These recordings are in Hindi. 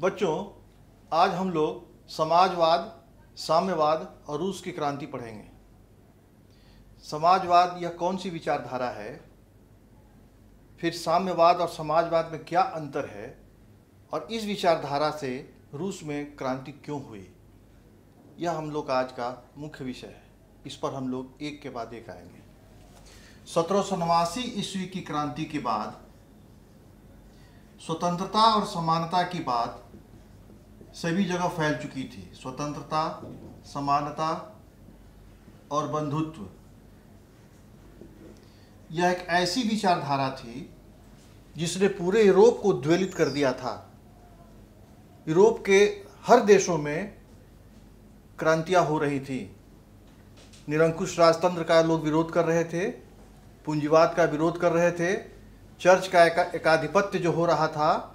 बच्चों, आज हम लोग समाजवाद, साम्यवाद और रूस की क्रांति पढ़ेंगे। समाजवाद यह कौन सी विचारधारा है, फिर साम्यवाद और समाजवाद में क्या अंतर है, और इस विचारधारा से रूस में क्रांति क्यों हुई, यह हम लोग का आज का मुख्य विषय है। इस पर हम लोग एक के बाद एक आएंगे। 1789 ईस्वी की क्रांति के बाद स्वतंत्रता और समानता की बात सभी जगह फैल चुकी थी। स्वतंत्रता, समानता और बंधुत्व, यह एक ऐसी विचारधारा थी जिसने पूरे यूरोप को उद्वेलित कर दिया था। यूरोप के हर देशों में क्रांतियां हो रही थी। निरंकुश राजतंत्र का लोग विरोध कर रहे थे, पूंजीवाद का विरोध कर रहे थे, चर्च का एकाधिपत्य जो हो रहा था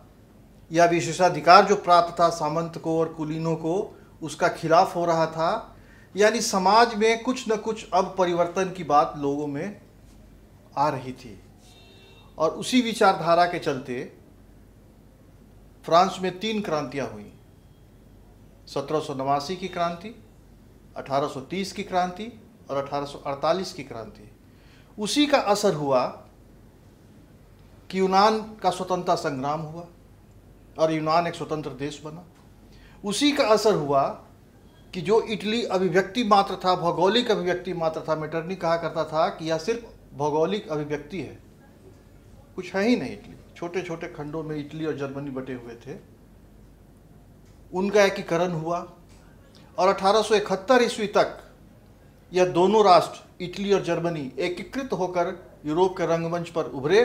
या विशेषाधिकार जो प्राप्त था सामंत को और कुलीनों को, उसका खिलाफ हो रहा था। यानी समाज में कुछ न कुछ अब परिवर्तन की बात लोगों में आ रही थी। और उसी विचारधारा के चलते फ्रांस में 3 क्रांतियां हुई। 1789 की क्रांति, 1830 की क्रांति और 1848 की क्रांति। उसी का असर हुआ कि यूनान का स्वतंत्रता संग्राम हुआ और यूनान एक स्वतंत्र देश बना। उसी का असर हुआ कि जो इटली अभिव्यक्ति मात्र था, भौगोलिक अभिव्यक्ति मात्र था, मेटरनी कहा करता था कि यह सिर्फ भौगोलिक अभिव्यक्ति है, कुछ है ही नहीं। इटली छोटे छोटे खंडों में इटली और जर्मनी बटे हुए थे, उनका एकीकरण हुआ और 1871 ईस्वी तक यह दोनों राष्ट्र इटली और जर्मनी एकीकृत होकर यूरोप के रंगमंच पर उभरे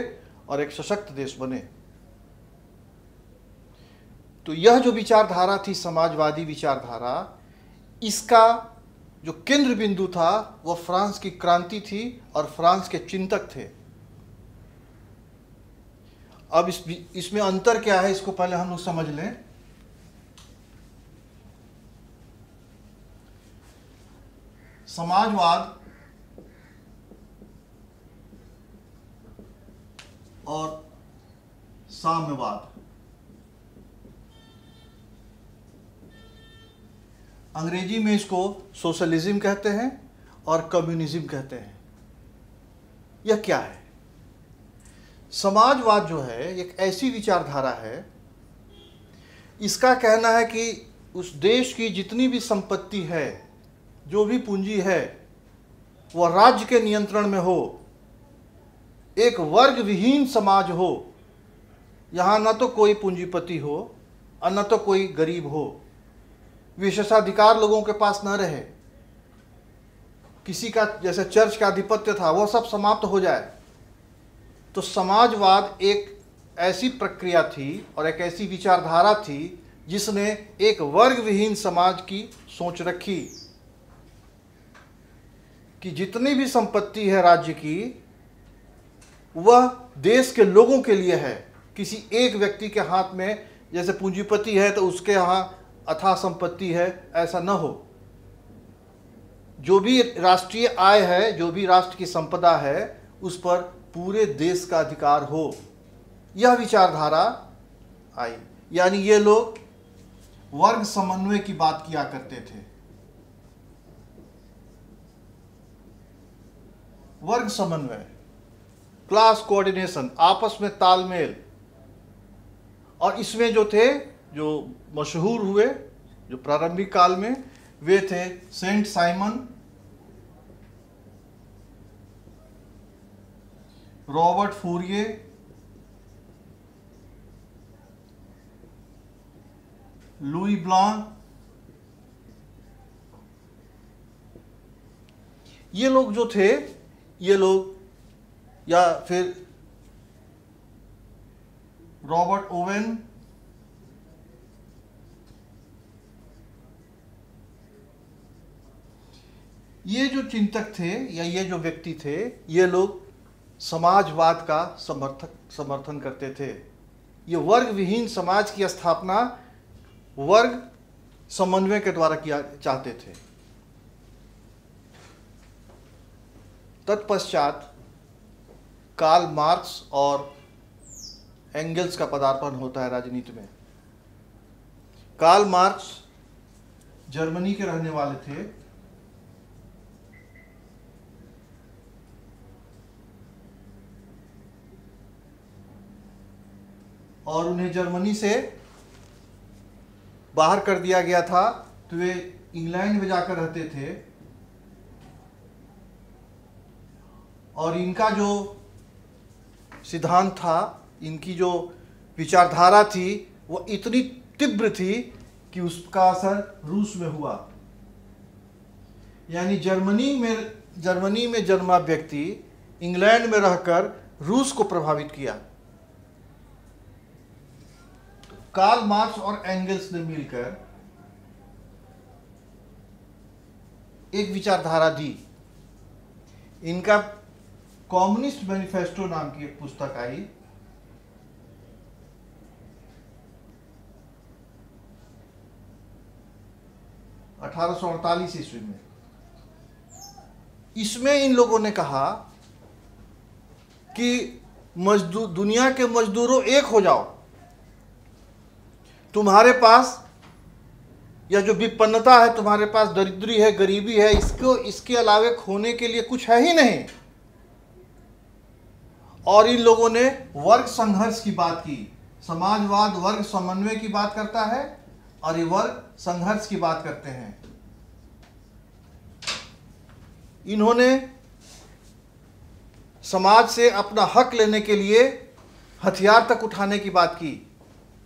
और एक सशक्त देश बने। तो यह जो विचारधारा थी, समाजवादी विचारधारा, इसका जो केंद्र बिंदु था वह फ्रांस की क्रांति थी और फ्रांस के चिंतक थे। अब इसमें अंतर क्या है, इसको पहले हम लोग समझ लें। समाजवाद और साम्यवाद, अंग्रेजी में इसको सोशलिज्म कहते हैं और कम्युनिज्म कहते हैं। यह क्या है? समाजवाद जो है एक ऐसी विचारधारा है, इसका कहना है कि उस देश की जितनी भी संपत्ति है, जो भी पूंजी है, वह राज्य के नियंत्रण में हो, एक वर्ग विहीन समाज हो। यहाँ न तो कोई पूंजीपति हो और न तो कोई गरीब हो, विशेषाधिकार लोगों के पास न रहे, किसी का जैसे चर्च का आधिपत्य था वह सब समाप्त हो जाए। तो समाजवाद एक ऐसी प्रक्रिया थी और एक ऐसी विचारधारा थी जिसने एक वर्ग विहीन समाज की सोच रखी कि जितनी भी संपत्ति है राज्य की, वह देश के लोगों के लिए है। किसी एक व्यक्ति के हाथ में, जैसे पूंजीपति है तो उसके यहाँ अथाह संपत्ति है, ऐसा न हो। जो भी राष्ट्रीय आय है, जो भी राष्ट्र की संपदा है, उस पर पूरे देश का अधिकार हो। यह विचारधारा आई। यानी ये लोग वर्ग समन्वय की बात किया करते थे। वर्ग समन्वय, क्लास कोऑर्डिनेशन, आपस में तालमेल। और इसमें जो थे, जो मशहूर हुए जो प्रारंभिक काल में, वे थे Saint Simon, Robert Fourier, Louis Blanc. ये लोग जो थे, ये लोग, या फिर रॉबर्ट ओवेन, ये जो चिंतक थे या ये जो व्यक्ति थे, ये लोग समाजवाद का समर्थन करते थे। ये वर्ग विहीन समाज की स्थापना वर्ग समन्वय के द्वारा किया चाहते थे। तत्पश्चात कार्ल मार्क्स और एंगल्स का पदार्पण होता है राजनीति में। कार्ल मार्क्स जर्मनी के रहने वाले थे। और उन्हें जर्मनी से बाहर कर दिया गया था, तो वे इंग्लैंड में जाकर रहते थे। और इनका जो सिद्धांत था, इनकी जो विचारधारा थी, वो इतनी तीव्र थी कि उसका असर रूस में हुआ। यानी जर्मनी में जन्मा व्यक्ति इंग्लैंड में रहकर रूस को प्रभावित किया। कार्ल मार्क्स और एंगल्स ने मिलकर एक विचारधारा दी। इनका कम्युनिस्ट मैनिफेस्टो नाम की एक पुस्तक आई। ईस्वी में। इसमें इन लोगों ने कहा कि दुनिया के मजदूरों एक हो जाओ। तुम्हारे पास या जो विपन्नता है, तुम्हारे पास दरिद्री है, गरीबी है, इसके अलावे खोने के लिए कुछ है ही नहीं। और इन लोगों ने वर्ग संघर्ष की बात की। समाजवाद वर्ग समन्वय की बात करता है और ये वर्ग संघर्ष की बात करते हैं। इन्होंने समाज से अपना हक लेने के लिए हथियार तक उठाने की बात की,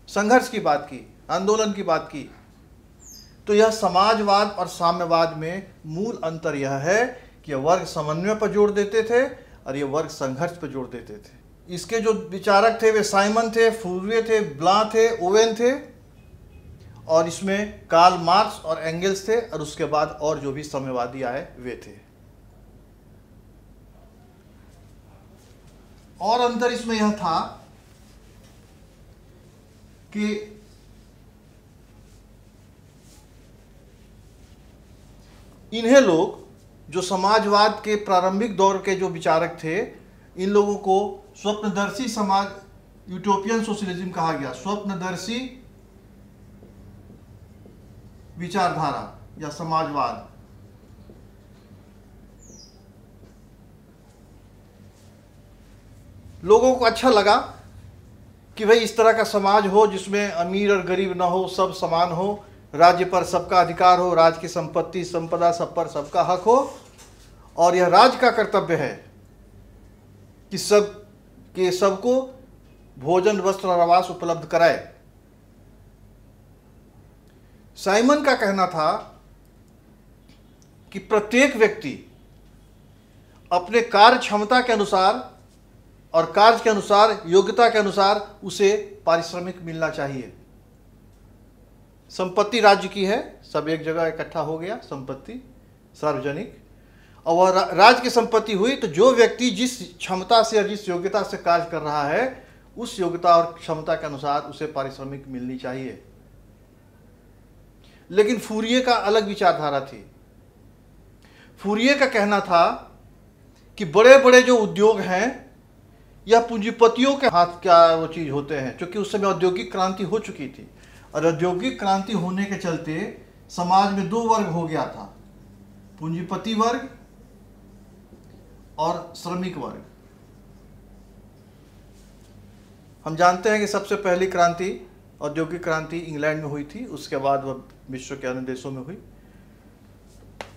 संघर्ष की बात की, आंदोलन की बात की। तो यह समाजवाद और साम्यवाद में मूल अंतर यह है कि यह वर्ग समन्वय पर जोर देते थे और ये वर्ग संघर्ष पर जोर देते थे। इसके जो विचारक थे वे साइमन थे, फूरिये थे, ब्लां थे, ओवेन थे, और इसमें कार्ल मार्क्स और एंगल्स थे, और उसके बाद और जो भी साम्यवादी आए वे थे। और अंतर इसमें यह था कि इन्हें लोग, जो समाजवाद के प्रारंभिक दौर के जो विचारक थे, इन लोगों को स्वप्नदर्शी समाज, यूटोपियन सोशलिज्म कहा गया। स्वप्नदर्शी विचारधारा या समाजवाद। लोगों को अच्छा लगा कि भाई इस तरह का समाज हो जिसमें अमीर और गरीब ना हो, सब समान हो, राज्य पर सबका अधिकार हो, राज्य की संपत्ति संपदा सब पर सबका हक हो, और यह राज्य का कर्तव्य है कि सबको भोजन, वस्त्र और आवास उपलब्ध कराए। साइमन का कहना था कि प्रत्येक व्यक्ति अपने कार्य क्षमता के अनुसार और कार्य के अनुसार, योग्यता के अनुसार उसे पारिश्रमिक मिलना चाहिए। संपत्ति राज्य की है, सब एक जगह इकट्ठा हो गया, संपत्ति सार्वजनिक, और वह राज्य की संपत्ति हुई, तो जो व्यक्ति जिस क्षमता से और जिस योग्यता से कार्य कर रहा है, उस योग्यता और क्षमता के अनुसार उसे पारिश्रमिक मिलनी चाहिए। लेकिन फूरिये का अलग विचारधारा थी। फूरिये का कहना था कि बड़े बड़े जो उद्योग हैं या पूंजीपतियों के हाथ क्या वो चीज होते हैं, क्योंकि उस समय औद्योगिक क्रांति हो चुकी थी, और औद्योगिक क्रांति होने के चलते समाज में दो वर्ग हो गया था, पूंजीपति वर्ग और श्रमिक वर्ग। हम जानते हैं कि सबसे पहली क्रांति, औद्योगिक क्रांति इंग्लैंड में हुई थी, उसके बाद वह विश्व के अन्य देशों में हुई।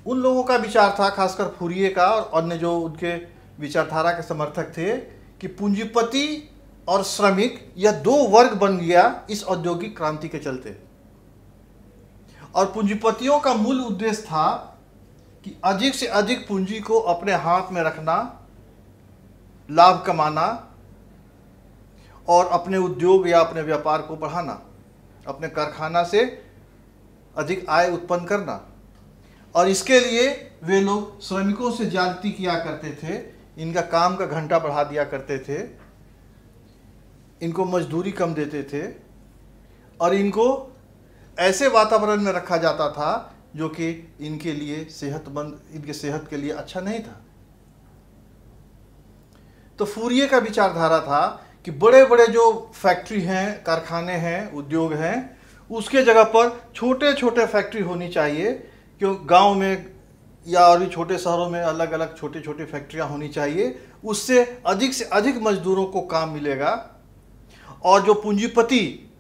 उन लोगों का विचार था, खासकर फूरिये का और अन्य जो उनके विचारधारा के समर्थक थे, कि पूंजीपति और श्रमिक यह दो वर्ग बन गया इस औद्योगिक क्रांति के चलते। और पूंजीपतियों का मूल उद्देश्य था कि अधिक से अधिक पूंजी को अपने हाथ में रखना, लाभ कमाना और अपने उद्योग या अपने व्यापार को बढ़ाना, अपने कारखाना से अधिक आय उत्पन्न करना। और इसके लिए वे लोग श्रमिकों से ज्यादती किया करते थे, इनका काम का घंटा बढ़ा दिया करते थे, इनको मजदूरी कम देते थे, और इनको ऐसे वातावरण में रखा जाता था जो कि इनके लिए सेहतमंद, इनके सेहत के लिए अच्छा नहीं था। तो फूरिये का विचारधारा था कि बड़े बड़े जो फैक्ट्री हैं, कारखाने हैं, उद्योग हैं, उसके जगह पर छोटे छोटे फैक्ट्री होनी चाहिए, क्यों गांव में या और भी छोटे शहरों में अलग अलग छोटी छोटी फैक्ट्रियां होनी चाहिए। उससे अधिक मजदूरों को काम मिलेगा। और जो पूंजीपति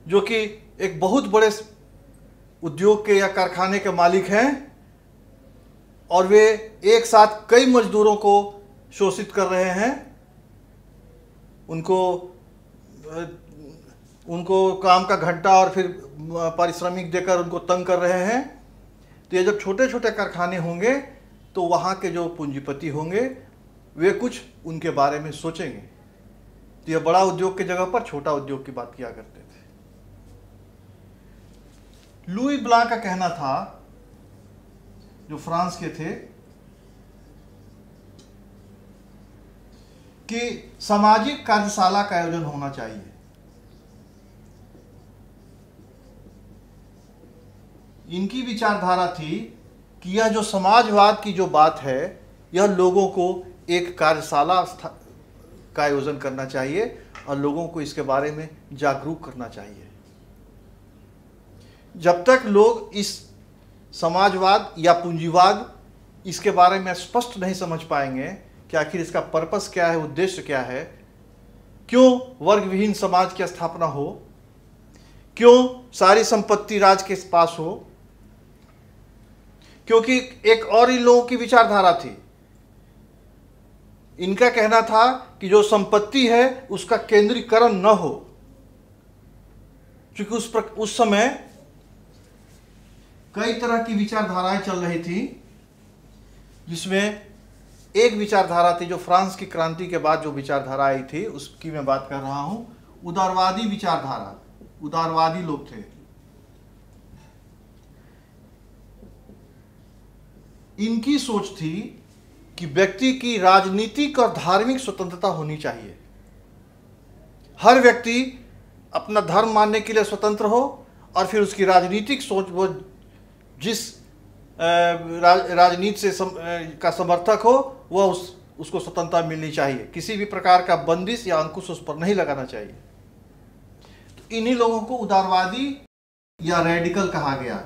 जो कि एक बहुत बड़े उद्योग के या कारखाने के मालिक हैं और वे एक साथ कई मजदूरों को शोषित कर रहे हैं, उनको काम का घंटा और फिर पारिश्रमिक देकर उनको तंग कर रहे हैं। तो ये जब छोटे छोटे कारखाने होंगे तो वहाँ के जो पूंजीपति होंगे वे कुछ उनके बारे में सोचेंगे। तो ये बड़ा उद्योग की जगह पर छोटा उद्योग की बात किया करते थे। लुई ब्लां का कहना था, जो फ्रांस के थे, कि सामाजिक कार्यशाला का आयोजन होना चाहिए। इनकी विचारधारा थी कि यह जो समाजवाद की जो बात है, यह लोगों को एक कार्यशाला का आयोजन करना चाहिए और लोगों को इसके बारे में जागरूक करना चाहिए। जब तक लोग इस समाजवाद या पूंजीवाद इसके बारे में स्पष्ट नहीं समझ पाएंगे कि आखिर इसका पर्पस क्या है, उद्देश्य क्या है, क्यों वर्ग विहीन समाज की स्थापना हो, क्यों सारी संपत्ति राज के पास हो, क्योंकि एक और इन लोगों की विचारधारा थी। इनका कहना था कि जो संपत्ति है उसका केंद्रीकरण न हो, क्योंकि उस समय कई तरह की विचारधाराएं चल रही थी, जिसमें एक विचारधारा थी जो फ्रांस की क्रांति के बाद जो विचारधारा आई थी उसकी मैं बात कर रहा हूं, उदारवादी विचारधारा। उदारवादी लोग थे। इनकी सोच थी कि व्यक्ति की राजनीतिक और धार्मिक स्वतंत्रता होनी चाहिए। हर व्यक्ति अपना धर्म मानने के लिए स्वतंत्र हो और फिर उसकी राजनीतिक सोच, वो जिस राजनीति से का समर्थक हो, वह उसको स्वतंत्रता मिलनी चाहिए। किसी भी प्रकार का बंदिश या अंकुश उस पर नहीं लगाना चाहिए। तो इन्हीं लोगों को उदारवादी या रेडिकल कहा गया,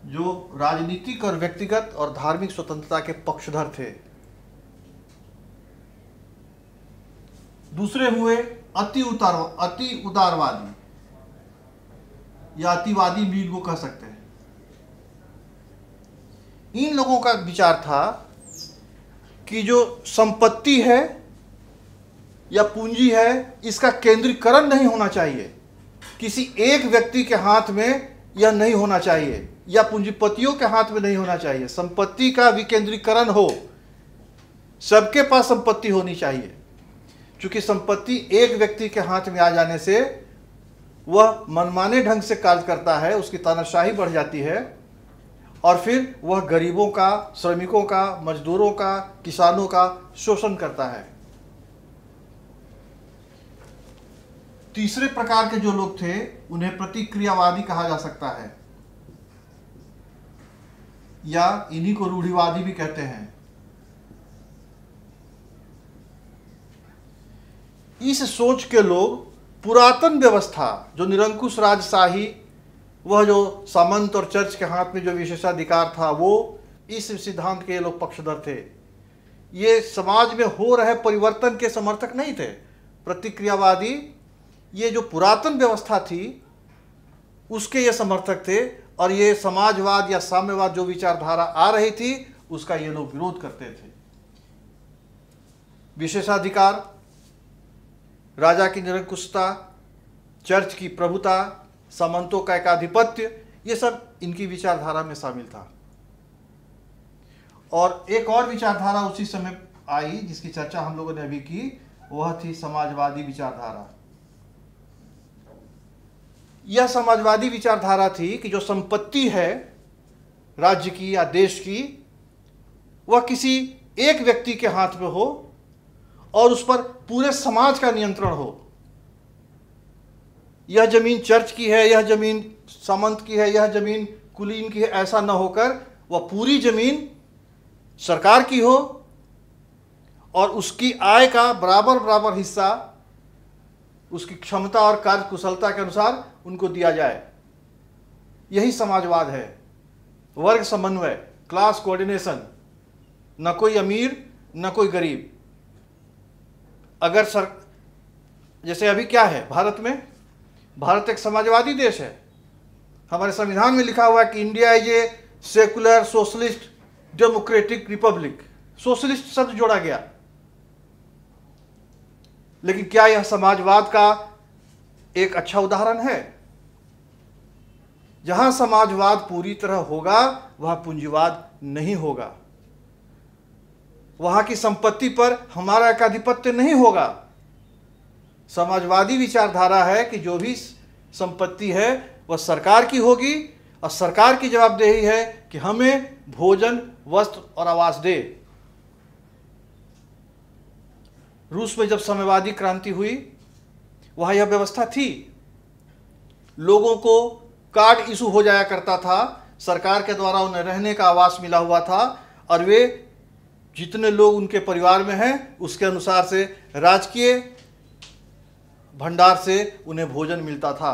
जो राजनीतिक और व्यक्तिगत और धार्मिक स्वतंत्रता के पक्षधर थे। दूसरे हुए अति उदारवादी या अतिवादी भी इनको कह सकते हैं। इन लोगों का विचार था कि जो संपत्ति है या पूंजी है, इसका केंद्रीकरण नहीं होना चाहिए। किसी एक व्यक्ति के हाथ में यह नहीं होना चाहिए या पूंजीपतियों के हाथ में नहीं होना चाहिए। संपत्ति का विकेंद्रीकरण हो, सबके पास संपत्ति होनी चाहिए। क्योंकि संपत्ति एक व्यक्ति के हाथ में आ जाने से वह मनमाने ढंग से कार्य करता है, उसकी तानाशाही बढ़ जाती है और फिर वह गरीबों का, श्रमिकों का, मजदूरों का, किसानों का शोषण करता है। तीसरे प्रकार के जो लोग थे उन्हें प्रतिक्रियावादी कहा जा सकता है या इन्हीं को रूढ़िवादी भी कहते हैं। इस सोच के लोग पुरातन व्यवस्था, जो निरंकुश राजशाही, वह जो सामंत और चर्च के हाथ में जो विशेषाधिकार था, वो इस सिद्धांत के लोग पक्षधर थे। ये समाज में हो रहे परिवर्तन के समर्थक नहीं थे। प्रतिक्रियावादी ये जो पुरातन व्यवस्था थी उसके ये समर्थक थे और ये समाजवाद या साम्यवाद जो विचारधारा आ रही थी उसका ये लोग विरोध करते थे। विशेषाधिकार, राजा की निरंकुशता, चर्च की प्रभुता, सामंतों का एकाधिपत्य, ये सब इनकी विचारधारा में शामिल था। और एक और विचारधारा उसी समय आई जिसकी चर्चा हम लोगों ने अभी की, वह थी समाजवादी विचारधारा। यह समाजवादी विचारधारा थी कि जो संपत्ति है राज्य की या देश की, वह किसी एक व्यक्ति के हाथ में हो और उस पर पूरे समाज का नियंत्रण हो। यह जमीन चर्च की है, यह जमीन सामंत की है, यह जमीन कुलीन की है, ऐसा न होकर वह पूरी जमीन सरकार की हो और उसकी आय का बराबर बराबर हिस्सा उसकी क्षमता और कार्य कुशलता के अनुसार उनको दिया जाए। यही समाजवाद है, वर्ग समन्वय, क्लास कोऑर्डिनेशन, न कोई अमीर न कोई गरीब। अगर जैसे अभी क्या है भारत में, भारत एक समाजवादी देश है। हमारे संविधान में लिखा हुआ है कि India is a secular socialist democratic Republic. Socialist शब्द जोड़ा गया, लेकिन क्या यह समाजवाद का एक अच्छा उदाहरण है? जहां समाजवाद पूरी तरह होगा वहां पूंजीवाद नहीं होगा, वहां की संपत्ति पर हमारा एकाधिपत्य नहीं होगा। समाजवादी विचारधारा है कि जो भी संपत्ति है वह सरकार की होगी और सरकार की जवाबदेही है कि हमें भोजन, वस्त्र और आवास दे। रूस में जब साम्यवादी क्रांति हुई वहां यह व्यवस्था थी। लोगों को कार्ड इशू हो जाया करता था, सरकार के द्वारा उन्हें रहने का आवास मिला हुआ था और वे जितने लोग उनके परिवार में हैं उसके अनुसार से राजकीय भंडार से उन्हें भोजन मिलता था।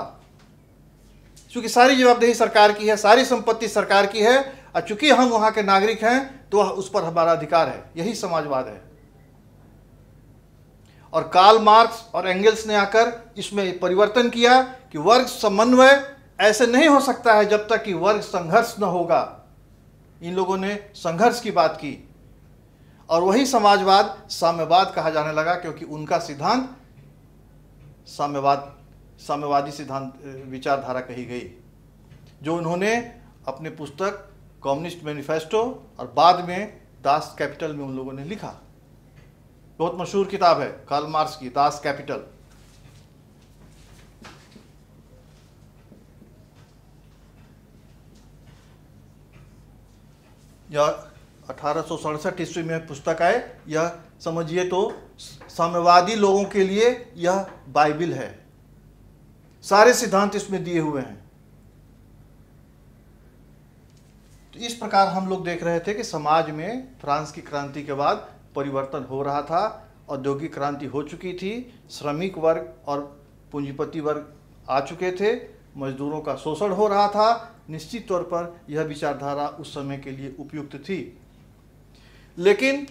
क्योंकि सारी जवाबदेही सरकार की है, सारी संपत्ति सरकार की है और चूंकि हम वहां के नागरिक हैं तो उस पर हमारा अधिकार है। यही समाजवाद है। और कार्ल मार्क्स और एंगल्स ने आकर इसमें परिवर्तन किया कि वर्ग समन्वय ऐसे नहीं हो सकता है जब तक कि वर्ग संघर्ष न होगा। इन लोगों ने संघर्ष की बात की और वही समाजवाद साम्यवाद कहा जाने लगा, क्योंकि उनका सिद्धांत साम्यवादी सिद्धांत विचारधारा कही गई, जो उन्होंने अपने पुस्तक कम्युनिस्ट मैनिफेस्टो और बाद में दास कैपिटल में उन लोगों ने लिखा। बहुत मशहूर किताब है कार्ल मार्क्स की, दास कैपिटल। यह 1867 ईस्वी में पुस्तक है। यह समझिए तो साम्यवादी लोगों के लिए यह बाइबिल है। सारे सिद्धांत इसमें दिए हुए हैं। तो इस प्रकार हम लोग देख रहे थे कि समाज में फ्रांस की क्रांति के बाद परिवर्तन हो रहा था। औद्योगिक क्रांति हो चुकी थी, श्रमिक वर्ग और पूंजीपति वर्ग आ चुके थे, मजदूरों का शोषण हो रहा था। निश्चित तौर पर यह विचारधारा उस समय के लिए उपयुक्त थी, लेकिन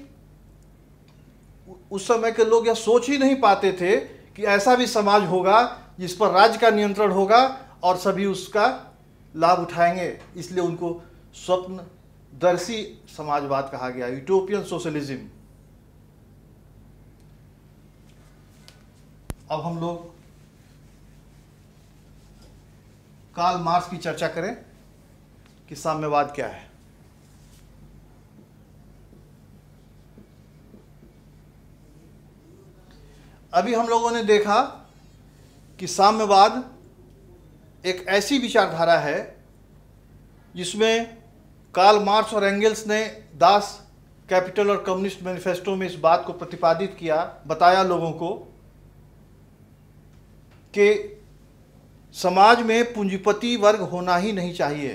उस समय के लोग यह सोच ही नहीं पाते थे कि ऐसा भी समाज होगा जिस पर राज्य का नियंत्रण होगा और सभी उसका लाभ उठाएंगे। इसलिए उनको स्वप्नदर्शी समाजवाद कहा गया, यूटोपियन सोशलिज्म। अब हम लोग कार्ल मार्क्स की चर्चा करें कि साम्यवाद क्या है। अभी हम लोगों ने देखा कि साम्यवाद एक ऐसी विचारधारा है जिसमें कार्ल मार्क्स और एंगल्स ने दास कैपिटल और कम्युनिस्ट मैनिफेस्टो में इस बात को प्रतिपादित किया, बताया लोगों को कि समाज में पूंजीपति वर्ग होना ही नहीं चाहिए।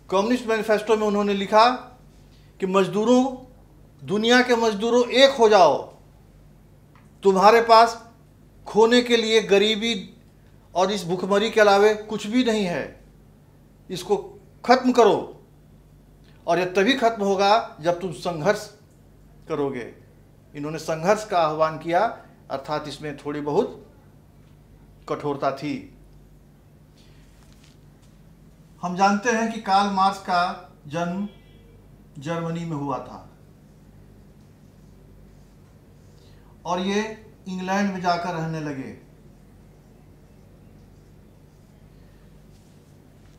कम्युनिस्ट मैनिफेस्टो में उन्होंने लिखा कि मजदूरों, दुनिया के मजदूरों एक हो जाओ, तुम्हारे पास खोने के लिए गरीबी और इस भूखमरी के अलावे कुछ भी नहीं है, इसको खत्म करो। और यह तभी खत्म होगा जब तुम संघर्ष करोगे। इन्होंने संघर्ष का आह्वान किया, अर्थात इसमें थोड़ी बहुत कठोरता थी। हम जानते हैं कि कार्ल मार्क्स का जन्म जर्मनी में हुआ था और ये इंग्लैंड में जाकर रहने लगे।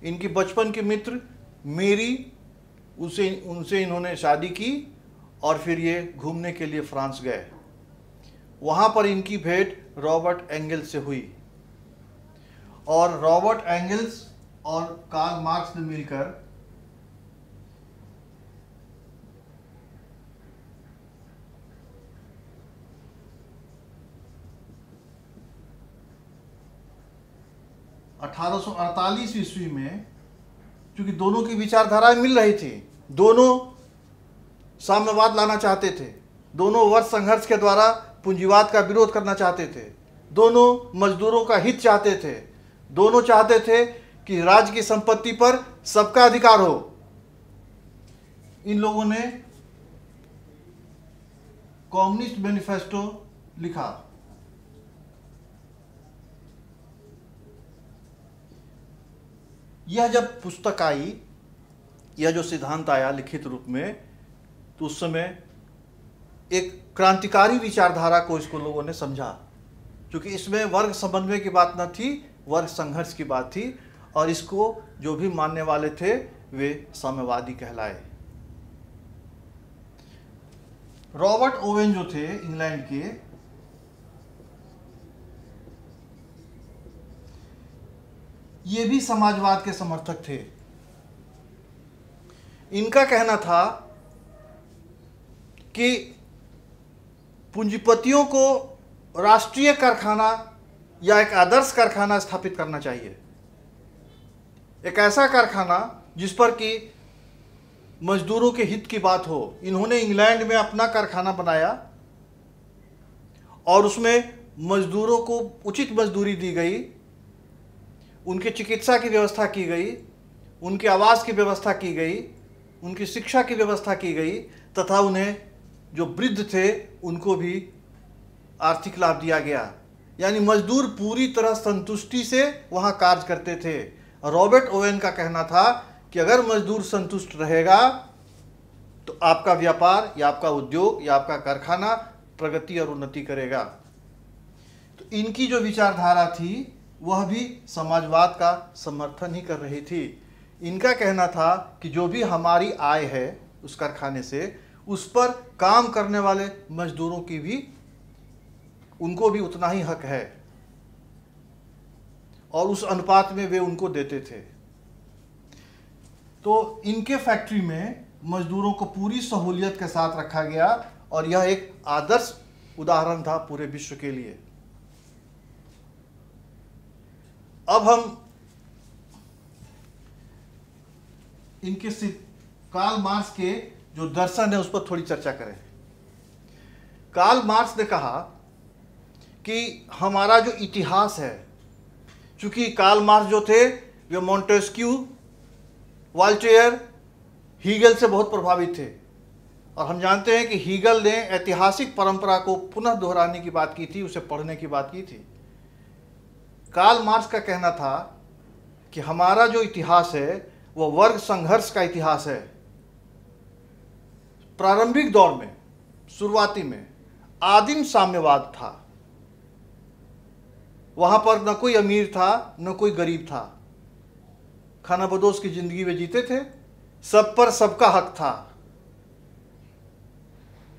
इनकी बचपन की मित्र मेरी, उनसे इन्होंने शादी की और फिर ये घूमने के लिए फ्रांस गए। वहाँ पर इनकी भेंट रॉबर्ट एंगल्स से हुई और रॉबर्ट एंगल्स और कार्ल मार्क्स ने मिलकर (1848) ईस्वी में, क्योंकि दोनों की विचारधाराएं मिल रही थी, दोनों साम्यवाद लाना चाहते थे, दोनों वर्ग संघर्ष के द्वारा पूंजीवाद का विरोध करना चाहते थे, दोनों मजदूरों का हित चाहते थे, दोनों चाहते थे कि राज्य की संपत्ति पर सबका अधिकार हो। इन लोगों ने कम्युनिस्ट मैनिफेस्टो लिखा। यह जब पुस्तक आई, यह जो सिद्धांत आया लिखित रूप में, तो उस समय एक क्रांतिकारी विचारधारा को इसको लोगों ने समझा, क्योंकि इसमें वर्ग समन्वय की बात न थी, वर्ग संघर्ष की बात थी, और इसको जो भी मानने वाले थे वे साम्यवादी कहलाए। रॉबर्ट ओवेन जो थे इंग्लैंड के, ये भी समाजवाद के समर्थक थे। इनका कहना था कि पूंजीपतियों को राष्ट्रीय कारखाना या एक आदर्श कारखाना स्थापित करना चाहिए, एक ऐसा कारखाना जिस पर कि मजदूरों के हित की बात हो। इन्होंने इंग्लैंड में अपना कारखाना बनाया और उसमें मजदूरों को उचित मजदूरी दी गई, उनके चिकित्सा की व्यवस्था की गई, उनके आवास की व्यवस्था की गई, उनकी शिक्षा की व्यवस्था की गई, तथा उन्हें जो वृद्ध थे उनको भी आर्थिक लाभ दिया गया। यानी मजदूर पूरी तरह संतुष्टि से वहाँ कार्य करते थे। रॉबर्ट ओवेन का कहना था कि अगर मजदूर संतुष्ट रहेगा तो आपका व्यापार या आपका उद्योग या आपका कारखाना प्रगति और उन्नति करेगा। तो इनकी जो विचारधारा थी वह भी समाजवाद का समर्थन ही कर रही थी। इनका कहना था कि जो भी हमारी आय है उस कारखाने से, उस पर काम करने वाले मजदूरों की भी, उनको भी उतना ही हक है, और उस अनुपात में वे उनको देते थे। तो इनके फैक्ट्री में मजदूरों को पूरी सहूलियत के साथ रखा गया, और यह एक आदर्श उदाहरण था पूरे विश्व के लिए। अब हम इनके कार्ल मार्क्स के जो दर्शन है उस पर थोड़ी चर्चा करें। कार्ल मार्क्स ने कहा कि हमारा जो इतिहास है, चूंकि कार्ल मार्क्स जो थे वे मॉन्टेस्क्यू, वॉल्टेयर, हीगल से बहुत प्रभावित थे, और हम जानते हैं कि हीगल ने ऐतिहासिक परंपरा को पुनः दोहराने की बात की थी, उसे पढ़ने की बात की थी। कार्ल मार्क्स का कहना था कि हमारा जो इतिहास है वह वर्ग संघर्ष का इतिहास है। प्रारंभिक दौर में, शुरुआती में आदिम साम्यवाद था। वहां पर न कोई अमीर था न कोई गरीब था, खानाबदोश की जिंदगी में जीते थे, सब पर सबका हक था।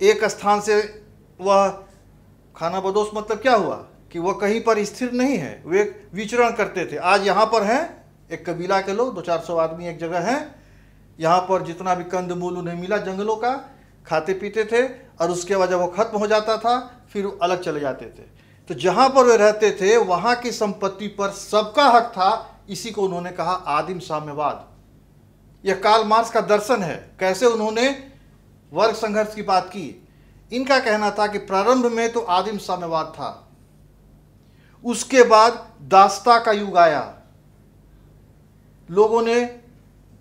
एक स्थान से वह खानाबदोश मतलब क्या हुआ कि वह कहीं पर स्थिर नहीं है, वे विचरण करते थे। आज यहाँ पर हैं एक कबीला के लोग, 200-400 आदमी एक जगह हैं, यहाँ पर जितना भी कंदमूल उन्हें मिला जंगलों का, खाते पीते थे, और उसके बाद जब वो खत्म हो जाता था फिर अलग चले जाते थे। तो जहाँ पर वे रहते थे वहाँ की संपत्ति पर सबका हक था। इसी को उन्होंने कहा आदिम साम्यवाद। यह कार्ल मार्क्स का दर्शन है, कैसे उन्होंने वर्ग संघर्ष की बात की। इनका कहना था कि प्रारंभ में तो आदिम साम्यवाद था, उसके बाद दासता का युग आया। लोगों ने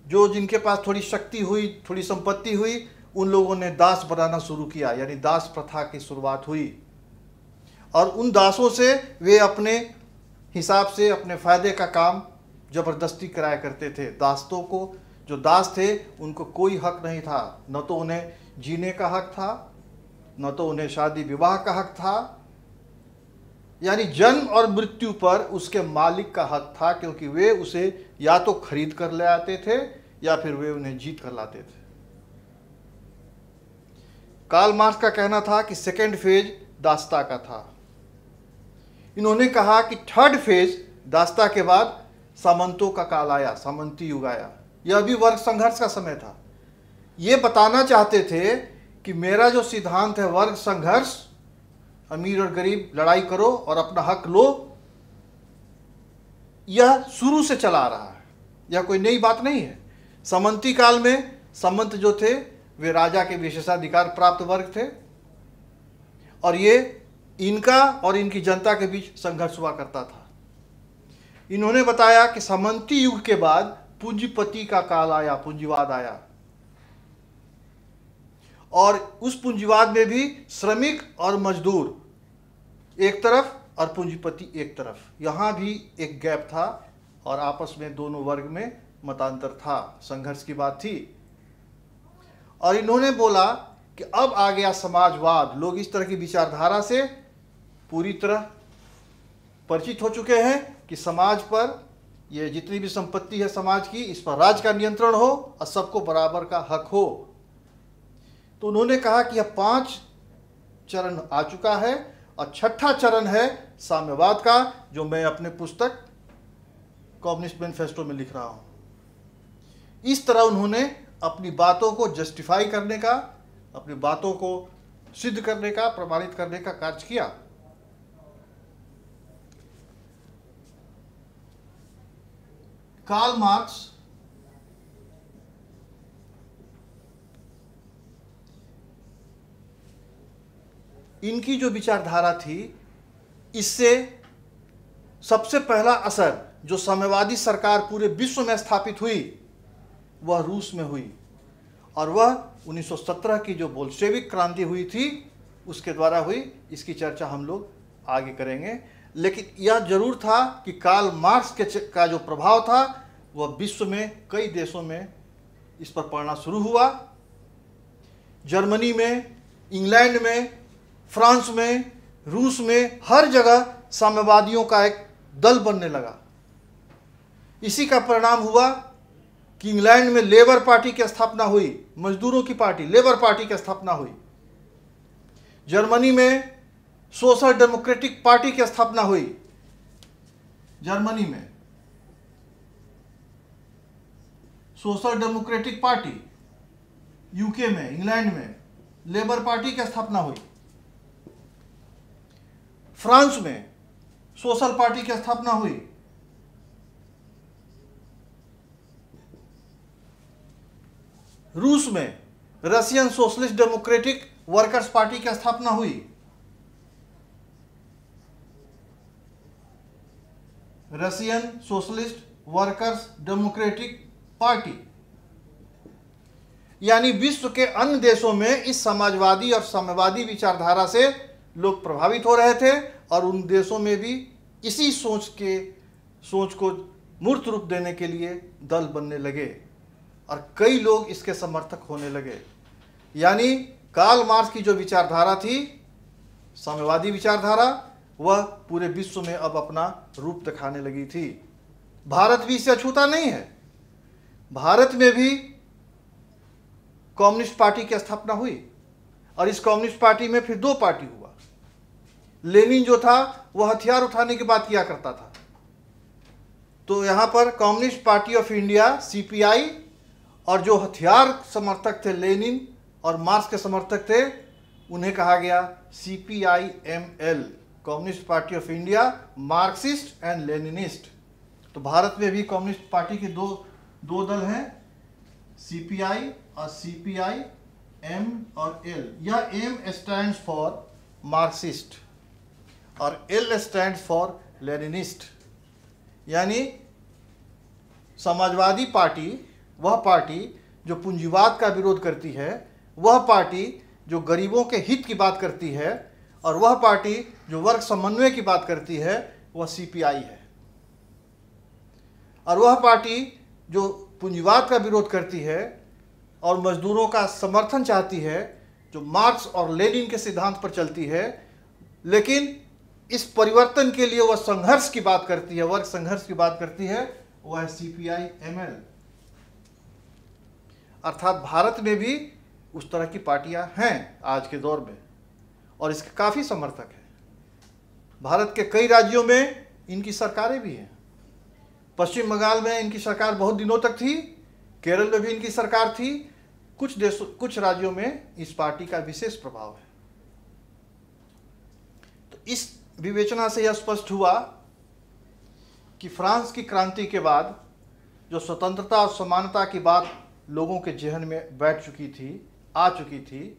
जो जिनके पास थोड़ी शक्ति हुई, थोड़ी संपत्ति हुई, उन लोगों ने दास बनाना शुरू किया, यानी दास प्रथा की शुरुआत हुई, और उन दासों से वे अपने हिसाब से अपने फायदे का काम जबरदस्ती कराया करते थे। दासों को, जो दास थे, उनको कोई हक नहीं था, न तो उन्हें जीने का हक था, न तो उन्हें शादी विवाह का हक था, यानी जन्म और मृत्यु पर उसके मालिक का हक था, क्योंकि वे उसे या तो खरीद कर ले आते थे या फिर वे उन्हें जीत कर लाते थे। कार्ल मार्क्स का कहना था कि सेकेंड फेज दासता का था। इन्होंने कहा कि थर्ड फेज दासता के बाद सामंतों का काल आया, सामंती युग आया। यह भी वर्ग संघर्ष का समय था। ये बताना चाहते थे कि मेरा जो सिद्धांत है वर्ग संघर्ष, अमीर और गरीब लड़ाई करो और अपना हक लो, यह शुरू से चला आ रहा है, यह कोई नई बात नहीं है। सामंती काल में सामंत जो थे वे राजा के विशेषाधिकार प्राप्त वर्ग थे, और ये इनका और इनकी जनता के बीच संघर्ष हुआ करता था। इन्होंने बताया कि सामंती युग के बाद पूंजीपति का काल आया, पूंजीवाद आया, और उस पूंजीवाद में भी श्रमिक और मजदूर एक तरफ और पूंजीपति एक तरफ, यहां भी एक गैप था और आपस में दोनों वर्ग में मतांतर था, संघर्ष की बात थी। और इन्होंने बोला कि अब आ गया समाजवाद। लोग इस तरह की विचारधारा से पूरी तरह परिचित हो चुके हैं कि समाज पर, ये जितनी भी संपत्ति है समाज की, इस पर राज्य का नियंत्रण हो और सबको बराबर का हक हो। तो उन्होंने कहा कि यह 5 चरण आ चुका है और छठा चरण है साम्यवाद का, जो मैं अपने पुस्तक कम्युनिस्ट मैनिफेस्टो में लिख रहा हूं। इस तरह उन्होंने अपनी बातों को जस्टिफाई करने का, अपनी बातों को सिद्ध करने का, प्रमाणित करने का कार्य किया। कार्ल मार्क्स इनकी जो विचारधारा थी, इससे सबसे पहला असर जो साम्यवादी सरकार पूरे विश्व में स्थापित हुई वह रूस में हुई, और वह 1917 की जो बोल्शेविक क्रांति हुई थी उसके द्वारा हुई। इसकी चर्चा हम लोग आगे करेंगे, लेकिन यह जरूर था कि कार्ल मार्क्स का जो प्रभाव था वह विश्व में कई देशों में इस पर पड़ना शुरू हुआ। जर्मनी में, इंग्लैंड में, फ्रांस में, रूस में, हर जगह साम्यवादियों का एक दल बनने लगा। इसी का परिणाम हुआ कि इंग्लैंड में लेबर पार्टी की स्थापना हुई, मजदूरों की पार्टी, लेबर पार्टी की स्थापना हुई। जर्मनी में सोशल डेमोक्रेटिक पार्टी की स्थापना हुई। जर्मनी में सोशल डेमोक्रेटिक पार्टी, यूके में, इंग्लैंड में लेबर पार्टी की स्थापना हुई। फ्रांस में सोशल पार्टी की स्थापना हुई। रूस में Russian socialist democratic workers party की स्थापना हुई। Russian socialist workers democratic party. यानी विश्व के अन्य देशों में इस समाजवादी और साम्यवादी विचारधारा से लोग प्रभावित हो रहे थे, और उन देशों में भी इसी सोच को मूर्त रूप देने के लिए दल बनने लगे और कई लोग इसके समर्थक होने लगे। यानी कार्ल मार्क्स की जो विचारधारा थी, साम्यवादी विचारधारा, वह पूरे विश्व में अब अपना रूप दिखाने लगी थी। भारत भी इससे अछूता नहीं है। भारत में भी कम्युनिस्ट पार्टी की स्थापना हुई, और इस कम्युनिस्ट पार्टी में फिर 2 पार्टी हुआ। लेनिन जो था वह हथियार उठाने की बात किया करता था, तो यहां पर communist party of India CPI, और जो हथियार समर्थक थे लेनिन और मार्क्स के समर्थक थे, उन्हें कहा गया CPIML, communist party of India, Marxist and Leninist. तो भारत में भी कम्युनिस्ट पार्टी के दो दल हैं, CPI और CPIM और L। यह M स्टैंड्स फॉर मार्क्सिस्ट और L स्टैंड्स फॉर लेनिनिस्ट। यानी समाजवादी पार्टी वह पार्टी जो पूंजीवाद का विरोध करती है, वह पार्टी जो गरीबों के हित की बात करती है, और वह पार्टी जो वर्ग समन्वय की बात करती है, वह CPI है। और वह पार्टी जो पूंजीवाद का विरोध करती है और मजदूरों का समर्थन चाहती है, जो मार्क्स और लेनिन के सिद्धांत पर चलती है, लेकिन इस परिवर्तन के लिए वह संघर्ष की बात करती है, वर्ग संघर्ष की बात करती है, वह है CPIML। अर्थात भारत में भी उस तरह की पार्टियां हैं आज के दौर में, और इसके काफ़ी समर्थक हैं। भारत के कई राज्यों में इनकी सरकारें भी हैं। पश्चिम बंगाल में इनकी सरकार बहुत दिनों तक थी, केरल में भी इनकी सरकार थी। कुछ राज्यों में इस पार्टी का विशेष प्रभाव है। तो इस विवेचना से यह स्पष्ट हुआ कि फ्रांस की क्रांति के बाद जो स्वतंत्रता और समानता की बात लोगों के जहन में बैठ चुकी थी, आ चुकी थी,